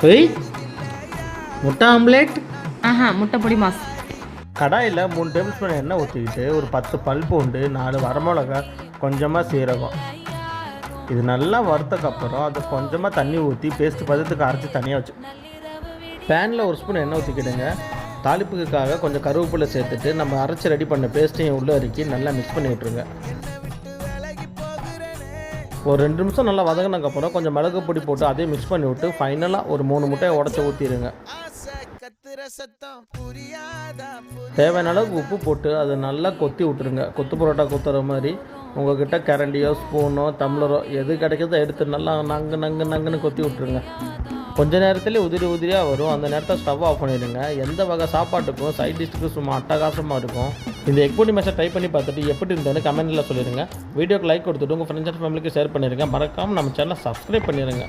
Y முட்டை omelette. முட்டை பொடி மாஸ். கடாயில் 3 டேபிள் ஸ்பூன் எண்ணெய் ஊற்றிக்கிட்டு ஒரு 10 பல் பூண்டு, 4 வரமிளகா, கொஞ்சமாக சீரகம், இது நல்லா வறுத்தக்கப்புறம் அது கொஞ்சமாக தண்ணி ஊற்றி பேஸ்ட் பதத்துக்கு அரைச்சி தனியாக வச்சு பேனில் 1 ஸ்பூன் எண்ணெய் ஊற்றிக்கிடுங்க. தாளிப்புக்காக கொஞ்சம் கருவேப்பிலை சேர்த்துட்டு நம்ம அரைச்சி ரெடி பண்ண பேஸ்ட்டையும் உள்ளே இறக்கி நல்லா மிக்ஸ் பண்ணி விட்ருங்க. ஒரு 2 நிமிஷம் நல்லா வதங்கினதுக்கப்புறம் கொஞ்சம் மிளகு பொடி போட்டு அதையும் மிக்ஸ் பண்ணி விட்டு ஃபைனலாக ஒரு 3 முட்டையை உடச்சி ஊற்றிடுங்க. தேவையான அளவுக்கு உப்பு போட்டு அதை நல்லா கொத்தி விட்டுருங்க. கொத்து பரோட்டா கொத்துற மாதிரி உங்கள்கிட்ட கரண்டியோ ஸ்பூனோ டம்ளரோ எது கிடைக்கிறதோ எடுத்து நல்லா நங்குன்னு கொத்தி விட்ருங்க. கொஞ்ச நேரத்துலேயே உதிரியாக வரும். அந்த நேரத்தை ஸ்டவ் ஆஃப் பண்ணிடுங்க. எந்த வகை சாப்பாட்டுக்கும் சைட் டிஷ்க்கு சும்மா அட்டகாசமாக இருக்கும். இந்த எக் பொடி மேஷை ட்ரை பண்ணி பார்த்துட்டு எப்படி இருந்ததுன்னு கமெண்ட்டில் சொல்லிடுங்க. வீடியோக்கு லைக் கொடுத்துட்டு உங்கள் ஃப்ரெண்ட்ஸ் அண்ட் ஃபேமிலிக்கு ஷேர் பண்ணிடுங்க. மறக்காமல் நம்ம சேனலை சப்ஸ்கிரைப் பண்ணிடுங்க.